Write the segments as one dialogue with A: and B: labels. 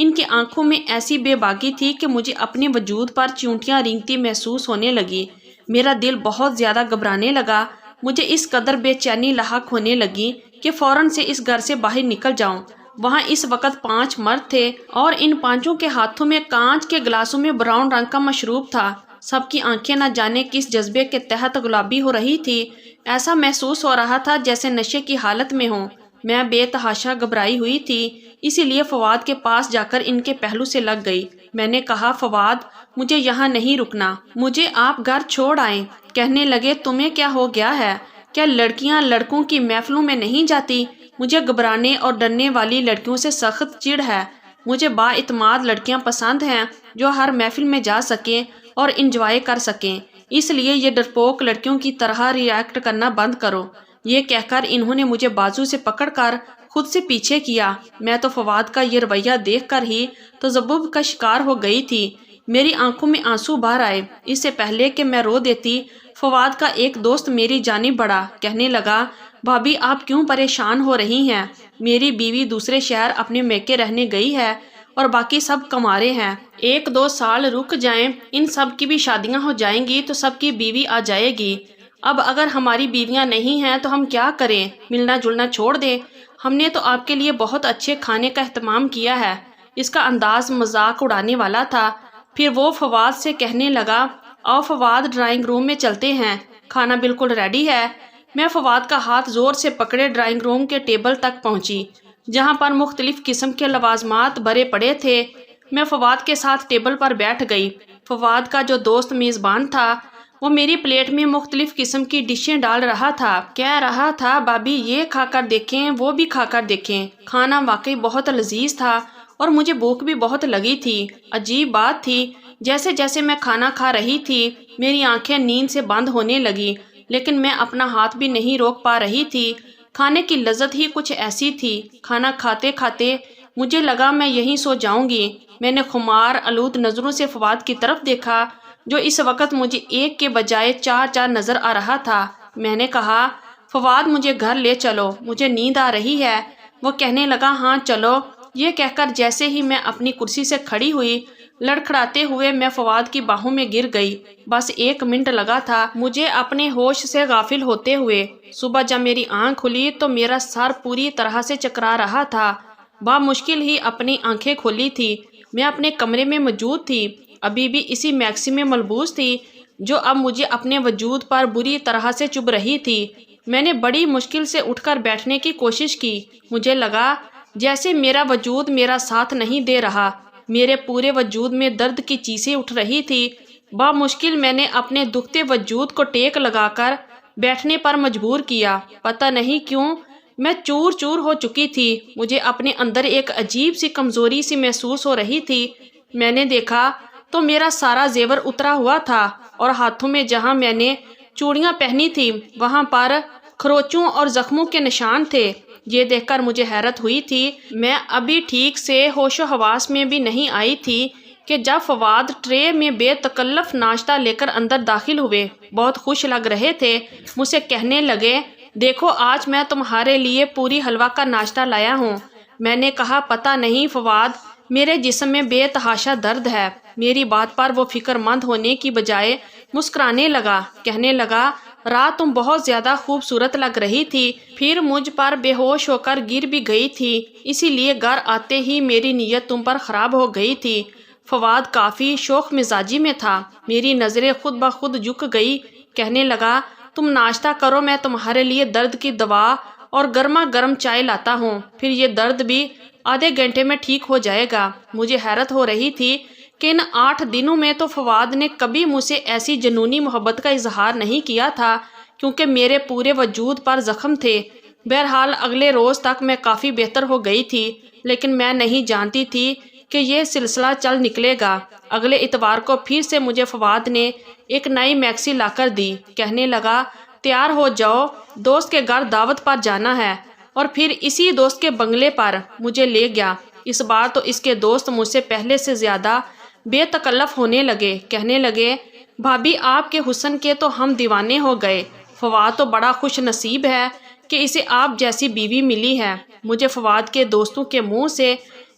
A: ان کی آنکھوں میں ایسی بے باکی تھی کہ مجھے اپنے وجود پر چیونٹیاں رینگتی محسوس ہونے لگی۔ میرا دل بہت زیادہ گھبرانے لگا۔ مجھے اس قدر بے چینی لاحق ہونے لگی کہ فوراً سے اس گھر سے باہر نکل جاؤں۔ وہاں اس وقت 5 مرد تھے اور ان 5 کے ہاتھوں میں کانچ کے گلاسوں میں براؤن رنگ کا مشروب تھا۔ سب کی آنکھیں نہ جانے کس جذبے کے تحت گلابی ہو رہی تھی۔ ایسا محسوس ہو رہا تھا جیسے نشے کی حالت میں ہوں۔ میں بے تحاشا گھبرائی ہوئی تھی، اسی لیے فواد کے پاس جا کر ان کے پہلو سے لگ گئی۔ میں نے کہا، فواد، مجھے یہاں نہیں رکنا، مجھے آپ گھر چھوڑ آئیں۔ کہنے لگے، تمہیں کیا ہو گیا ہے؟ کیا لڑکیاں لڑکوں کی محفلوں میں نہیں جاتی؟ مجھے گھبرانے اور ڈرنے والی لڑکیوں سے سخت چڑ ہے۔ مجھے با اعتماد لڑکیاں پسند ہیں جو ہر محفل میں جا سکیں اور انجوائے کر سکیں۔ اس لیے یہ ڈرپوک لڑکیوں کی طرح ری ایکٹ کرنا بند کرو۔ یہ کہہ کر انہوں نے مجھے بازو سے پکڑ کر خود سے پیچھے کیا۔ میں تو فواد کا یہ رویہ دیکھ کر ہی تذبذب کا شکار ہو گئی تھی۔ میری آنکھوں میں آنسو باہر آئے۔ اس سے پہلے کہ میں رو دیتی، فواد کا ایک دوست میری جانب بڑھا، کہنے لگا، بھابی آپ کیوں پریشان ہو رہی ہیں؟ میری بیوی دوسرے شہر اپنے میکے رہنے گئی ہے اور باقی سب کمارے ہیں۔ 1-2 سال رک جائیں، ان سب کی بھی شادیاں ہو جائیں گی تو سب کی بیوی آ جائے گی۔ اب اگر ہماری بیویاں نہیں ہیں تو ہم کیا کریں؟ ملنا جلنا چھوڑ دیں۔ ہم نے تو آپ کے لیے بہت اچھے کھانے کا اہتمام کیا ہے۔ اس کا انداز مذاق اڑانے والا تھا۔ پھر وہ فواد سے کہنے لگا، آؤ فواد، ڈرائنگ روم میں چلتے ہیں، کھانا بالکل ریڈی ہے۔ میں فواد کا ہاتھ زور سے پکڑے ڈرائنگ روم کے ٹیبل تک پہنچی، جہاں پر مختلف قسم کے لوازمات بھرے پڑے تھے۔ میں فواد کے ساتھ ٹیبل پر بیٹھ گئی۔ فواد کا جو دوست میزبان تھا وہ میری پلیٹ میں مختلف قسم کی ڈشیں ڈال رہا تھا، کہہ رہا تھا، بھابی یہ کھا کر دیکھیں، وہ بھی کھا کر دیکھیں۔ کھانا واقعی بہت لذیذ تھا اور مجھے بھوک بھی بہت لگی تھی۔ عجیب بات تھی، جیسے جیسے میں کھانا کھا رہی تھی میری آنکھیں نیند سے بند ہونے لگی، لیکن میں اپنا ہاتھ بھی نہیں روک پا رہی تھی۔ کھانے کی لذت ہی کچھ ایسی تھی۔ کھانا کھاتے کھاتے مجھے لگا میں یہیں سو جاؤں گی۔ میں نے خمار آلود نظروں سے فواد کی طرف دیکھا، جو اس وقت مجھے ایک کے بجائے 4 نظر آ رہا تھا۔ میں نے کہا، فواد مجھے گھر لے چلو، مجھے نیند آ رہی ہے۔ وہ کہنے لگا، ہاں چلو۔ یہ کہہ کر جیسے ہی میں اپنی کرسی سے کھڑی ہوئی، لڑکھڑاتے ہوئے میں فواد کی باہوں میں گر گئی۔ بس 1 منٹ لگا تھا مجھے اپنے ہوش سے غافل ہوتے ہوئے۔ صبح جب میری آنکھ کھلی تو میرا سر پوری طرح سے چکرا رہا تھا۔ بامشکل ہی اپنی آنکھیں کھولی تھی۔ میں اپنے کمرے میں موجود تھی، ابھی بھی اسی میکسی میں ملبوس تھی جو اب مجھے اپنے وجود پر بری طرح سے چبھ رہی تھی۔ میں نے بڑی مشکل سے اٹھ کر بیٹھنے کی کوشش کی۔ مجھے لگا جیسے میرا وجود میرا ساتھ نہیں دے رہا۔ میرے پورے وجود میں درد کی چیسیں اٹھ رہی تھی۔ بامشکل میں نے اپنے دکھتے وجود کو ٹیک لگا کر بیٹھنے پر مجبور کیا۔ پتہ نہیں کیوں میں چور چور ہو چکی تھی۔ مجھے اپنے اندر ایک عجیب سی کمزوری سی محسوس ہو رہی تھی۔ میں نے دیکھا تو میرا سارا زیور اترا ہوا تھا اور ہاتھوں میں جہاں میں نے چوڑیاں پہنی تھی وہاں پر خروچوں اور زخموں کے نشان تھے۔ یہ دیکھ کر مجھے حیرت ہوئی تھی۔ میں ابھی ٹھیک سے ہوش و حواس میں بھی نہیں آئی تھی کہ جب فواد ٹرے میں بے تکلف ناشتہ لے کر اندر داخل ہوئے۔ بہت خوش لگ رہے تھے۔ مجھ سے کہنے لگے، دیکھو آج میں تمہارے لیے پوری حلوہ کا ناشتہ لایا ہوں۔ میں نے کہا، پتہ نہیں فواد، میرے جسم میں بے تحاشا درد ہے۔ میری بات پر وہ فکر مند ہونے کی بجائے مسکرانے لگا، کہنے لگا، رات تم بہت زیادہ خوبصورت لگ رہی تھی، پھر مجھ پر بے ہوش ہو کر گر بھی گئی تھی، اسی لیے گھر آتے ہی میری نیت تم پر خراب ہو گئی تھی۔ فواد کافی شوخ مزاجی میں تھا۔ میری نظریں خود بخود جھک گئی، کہنے لگا، تم ناشتہ کرو، میں تمہارے لیے درد کی دوا اور گرما گرم چائے لاتا ہوں، پھر یہ درد بھی آدھے گھنٹے میں ٹھیک ہو جائے گا۔ مجھے حیرت ہو رہی تھی کہ ان 8 دنوں میں تو فواد نے کبھی مجھ سے ایسی جنونی محبت کا اظہار نہیں کیا تھا، کیونکہ میرے پورے وجود پر زخم تھے۔ بہرحال اگلے روز تک میں کافی بہتر ہو گئی تھی، لیکن میں نہیں جانتی تھی کہ یہ سلسلہ چل نکلے گا۔ اگلے اتوار کو پھر سے مجھے فواد نے ایک نئی میکسی لا کر دی، کہنے لگا، تیار ہو جاؤ، دوست کے گھر دعوت پر جانا ہے، اور پھر اسی دوست کے بنگلے پر مجھے لے گیا۔ اس بار تو اس کے دوست مجھ سے پہلے سے زیادہ بے تکلف ہونے لگے، کہنے لگے، بھابی آپ کے حسن کے تو ہم دیوانے ہو گئے۔ فواد تو بڑا خوش نصیب ہے کہ اسے آپ جیسی بیوی ملی ہے۔ مجھے فواد کے دوستوں کے منہ سے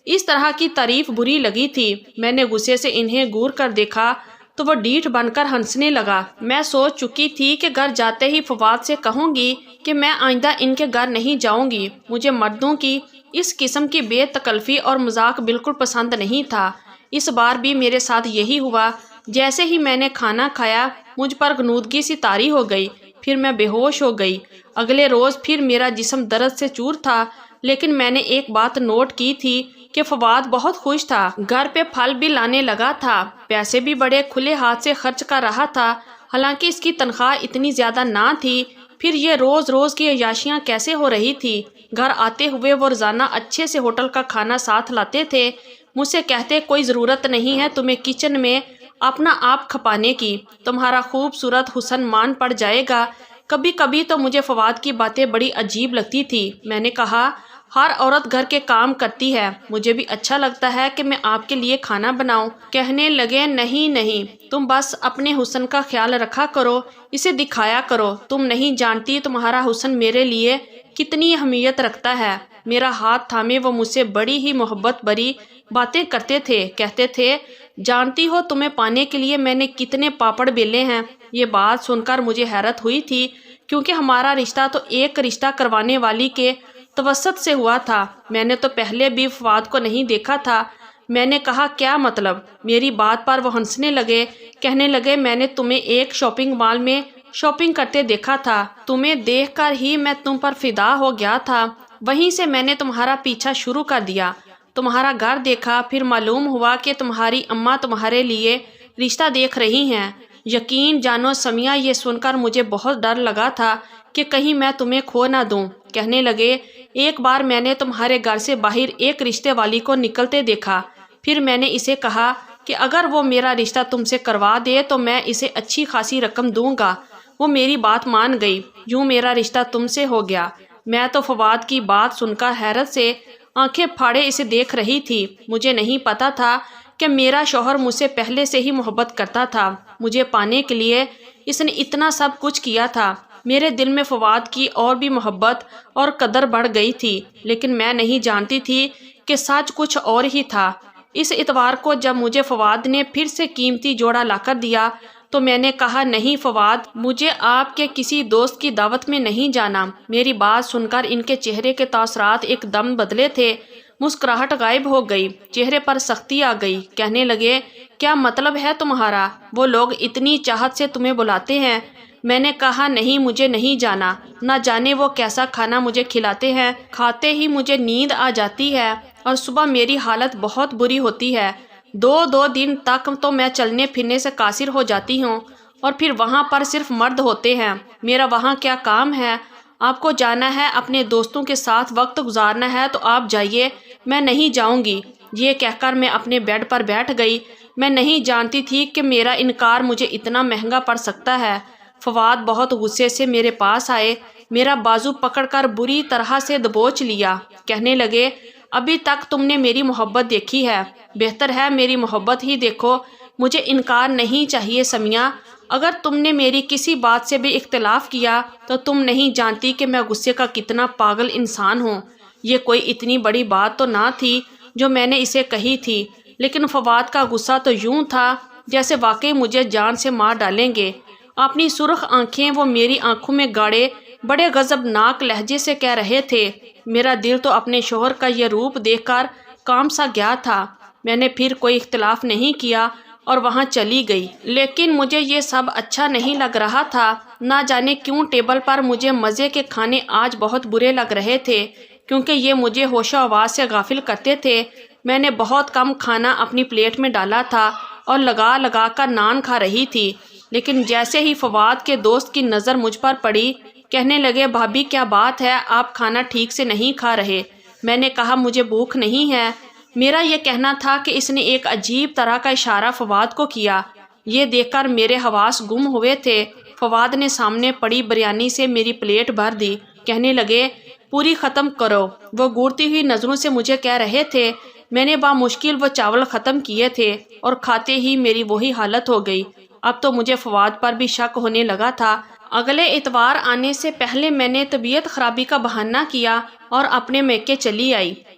A: اس طرح کی تعریف بری لگی تھی۔ میں نے غصے سے انہیں گور کر دیکھا تو وہ ڈیٹھ بن کر ہنسنے لگا۔ میں سوچ چکی تھی کہ گھر جاتے ہی فواد سے کہوں گی کہ میں آئندہ ان کے گھر نہیں جاؤں گی۔ مجھے مردوں کی اس قسم کی بے تکلفی اور مذاق بالکل پسند نہیں تھا۔ اس بار بھی میرے ساتھ یہی ہوا۔ جیسے ہی میں نے کھانا کھایا مجھ پر غنودگی سی طاری ہو گئی، پھر میں بے ہوش ہو گئی۔ اگلے روز پھر میرا جسم درد سے چور تھا، لیکن میں نے ایک بات نوٹ کی تھی کہ فواد بہت خوش تھا، گھر پہ پھل بھی لانے لگا تھا، پیسے بھی بڑے کھلے ہاتھ سے خرچ کر رہا تھا، حالانکہ اس کی تنخواہ اتنی زیادہ نہ تھی۔ پھر یہ روز روز کی عیاشیاں کیسے ہو رہی تھی؟ گھر آتے ہوئے وہ روزانہ اچھے سے ہوٹل کا کھانا ساتھ لاتے تھے، مجھ سے کہتے کوئی ضرورت نہیں ہے تمہیں کچن میں اپنا آپ کھپانے کی، تمہارا خوبصورت حسن مان پڑ جائے گا۔ کبھی کبھی تو مجھے فواد کی باتیں بڑی عجیب لگتی تھی۔ میں نے کہا ہر عورت گھر کے کام کرتی ہے، مجھے بھی اچھا لگتا ہے کہ میں آپ کے لیے کھانا بناؤں۔ کہنے لگے نہیں نہیں، تم بس اپنے حسن کا خیال رکھا کرو، اسے دکھایا کرو، تم نہیں جانتی تمہارا حسن میرے لیے کتنی اہمیت رکھتا ہے۔ میرا ہاتھ تھامے وہ مجھ سے بڑی ہی محبت بھری باتیں کرتے تھے، کہتے تھے جانتی ہو تمہیں پانے کے لیے میں نے کتنے پاپڑ بیلے ہیں۔ یہ بات سن کر مجھے حیرت ہوئی تھی، کیونکہ ہمارا رشتہ تو ایک رشتہ کروانے والی کے توسط سے ہوا تھا۔ میں نے تو پہلے بھی فواد کو نہیں دیکھا تھا۔ میں نے کہا کیا مطلب؟ میری بات پر وہ ہنسنے لگے، کہنے لگے میں نے تمہیں ایک شاپنگ مال میں شاپنگ کرتے دیکھا تھا، تمہیں دیکھ کر ہی میں تم پر فدا ہو گیا تھا، وہیں سے میں نے تمہارا پیچھا شروع کر دیا، تمہارا گھر دیکھا، پھر معلوم ہوا کہ تمہاری اماں تمہارے لیے رشتہ دیکھ رہی ہیں۔ یقین جانو سمیہ، یہ سن کر مجھے بہت ڈر لگا تھا کہ کہیں میں تمہیں کھو نہ دوں۔ کہنے لگے ایک بار میں نے تمہارے گھر سے باہر ایک رشتے والی کو نکلتے دیکھا، پھر میں نے اسے کہا کہ اگر وہ میرا رشتہ تم سے کروا دے تو میں اسے اچھی خاصی رقم دوں گا۔ وہ میری بات مان گئی، یوں میرا رشتہ تم سے ہو گیا۔ میں تو فواد کی بات سن کر حیرت سے آنکھیں پھاڑے اسے دیکھ رہی تھی۔ مجھے نہیں پتا تھا کہ میرا شوہر مجھ سے پہلے سے ہی محبت کرتا تھا، مجھے پانے کے لیے اس نے اتنا سب کچھ کیا تھا۔ میرے دل میں فواد کی اور بھی محبت اور قدر بڑھ گئی تھی، لیکن میں نہیں جانتی تھی کہ سچ کچھ اور ہی تھا۔ اس اتوار کو جب مجھے فواد نے پھر سے قیمتی جوڑا لا کر دیا تو میں نے کہا نہیں فواد، مجھے آپ کے کسی دوست کی دعوت میں نہیں جانا۔ میری بات سن کر ان کے چہرے کے تاثرات ایک دم بدلے تھے، مسکراہٹ غائب ہو گئی، چہرے پر سختی آ گئی۔ کہنے لگے کیا مطلب ہے تمہارا؟ وہ لوگ اتنی چاہت سے تمہیں بلاتے ہیں۔ میں نے کہا نہیں، مجھے نہیں جانا، نہ جانے وہ کیسا کھانا مجھے کھلاتے ہیں، کھاتے ہی مجھے نیند آ جاتی ہے اور صبح میری حالت بہت بری ہوتی ہے۔ دو دن تک تو میں چلنے پھرنے سے قاصر ہو جاتی ہوں، اور پھر وہاں پر صرف مرد ہوتے ہیں، میرا وہاں کیا کام ہے؟ آپ کو جانا ہے، اپنے دوستوں کے ساتھ وقت گزارنا ہے تو آپ جائیے، میں نہیں جاؤں گی۔ یہ کہہ کر میں اپنے بیڈ پر بیٹھ گئی۔ میں نہیں جانتی تھی کہ میرا انکار مجھے اتنا مہنگا پڑ سکتا ہے۔ فواد بہت غصے سے میرے پاس آئے، میرا بازو پکڑ کر بری طرح سے دبوچ لیا۔ کہنے لگے ابھی تک تم نے میری محبت دیکھی ہے، بہتر ہے میری محبت ہی دیکھو، مجھے انکار نہیں چاہیے سمیہ۔ اگر تم نے میری کسی بات سے بھی اختلاف کیا تو تم نہیں جانتی کہ میں غصے کا کتنا پاگل انسان ہوں۔ یہ کوئی اتنی بڑی بات تو نہ تھی جو میں نے اسے کہی تھی، لیکن فواد کا غصہ تو یوں تھا جیسے واقعی مجھے جان سے مار ڈالیں گے۔ اپنی سرخ آنکھیں وہ میری آنکھوں میں گاڑے بڑے غضبناک لہجے سے کہہ رہے تھے۔ میرا دل تو اپنے شوہر کا یہ روپ دیکھ کر کام سا گیا تھا۔ میں نے پھر کوئی اختلاف نہیں کیا اور وہاں چلی گئی، لیکن مجھے یہ سب اچھا نہیں لگ رہا تھا۔ نہ جانے کیوں ٹیبل پر مجھے مزے کے کھانے آج بہت برے لگ رہے تھے، کیونکہ یہ مجھے ہوش و حواس سے غافل کرتے تھے۔ میں نے بہت کم کھانا اپنی پلیٹ میں ڈالا تھا اور لگا لگا کر نان کھا رہی تھی، لیکن جیسے ہی فواد کے دوست کی نظر مجھ پر پڑی، کہنے لگے بھابھی کیا بات ہے، آپ کھانا ٹھیک سے نہیں کھا رہے؟ میں نے کہا مجھے بھوک نہیں ہے۔ میرا یہ کہنا تھا کہ اس نے ایک عجیب طرح کا اشارہ فواد کو کیا۔ یہ دیکھ کر میرے حواس گم ہوئے تھے۔ فواد نے سامنے پڑی بریانی سے میری پلیٹ بھر دی، کہنے لگے پوری ختم کرو۔ وہ گورتی ہوئی نظروں سے مجھے کہہ رہے تھے۔ میں نے بامشکل وہ چاول ختم کیے تھے اور کھاتے ہی میری وہی حالت ہو گئی۔ اب تو مجھے فواد پر بھی شک ہونے لگا تھا۔ اگلے اتوار آنے سے پہلے میں نے طبیعت خرابی کا بہانہ کیا اور اپنے میکے چلی آئی۔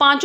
A: 5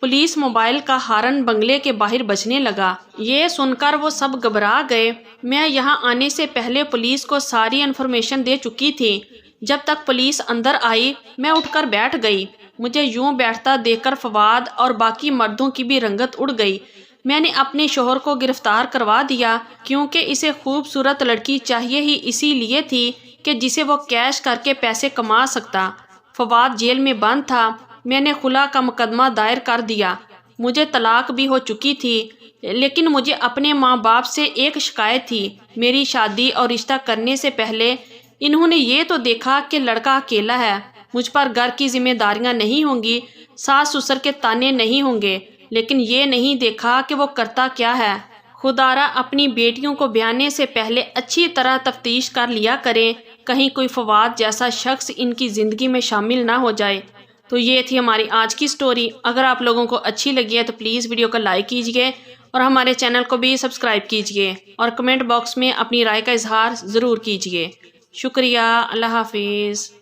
A: پولیس موبائل کا ہارن بنگلے کے باہر بجنے لگا۔ یہ سن کر وہ سب گھبرا گئے۔ میں یہاں آنے سے پہلے پولیس کو ساری انفارمیشن دے چکی تھی۔ جب تک پولیس اندر آئی میں اٹھ کر بیٹھ گئی۔ مجھے یوں بیٹھتا دیکھ کر فواد اور باقی مردوں کی بھی رنگت اڑ گئی۔ میں نے اپنے شوہر کو گرفتار کروا دیا کیونکہ اسے خوبصورت لڑکی چاہیے ہی اسی لیے تھی کہ جسے وہ کیش کر کے پیسے کما سکتا۔ فواد جیل میں بند تھا۔ میں نے خلا کا مقدمہ دائر کر دیا۔ مجھے طلاق بھی ہو چکی تھی، لیکن مجھے اپنے ماں باپ سے ایک شکایت تھی۔ میری شادی اور رشتہ کرنے سے پہلے انہوں نے یہ تو دیکھا کہ لڑکا اکیلا ہے، مجھ پر گھر کی ذمہ داریاں نہیں ہوں گی، ساس سسر کے تانے نہیں ہوں گے، لیکن یہ نہیں دیکھا کہ وہ کرتا کیا ہے۔ خدا را اپنی بیٹیوں کو بیانے سے پہلے اچھی طرح تفتیش کر لیا کریں، کہیں کوئی فواد جیسا شخص ان کی زندگی میں شامل نہ ہو جائے۔ تو یہ تھی ہماری آج کی سٹوری۔ اگر آپ لوگوں کو اچھی لگی ہے تو پلیز ویڈیو کو لائک کیجئے اور ہمارے چینل کو بھی سبسکرائب کیجئے اور کمنٹ باکس میں اپنی رائے کا اظہار ضرور کیجئے۔ شکریہ۔ اللہ حافظ۔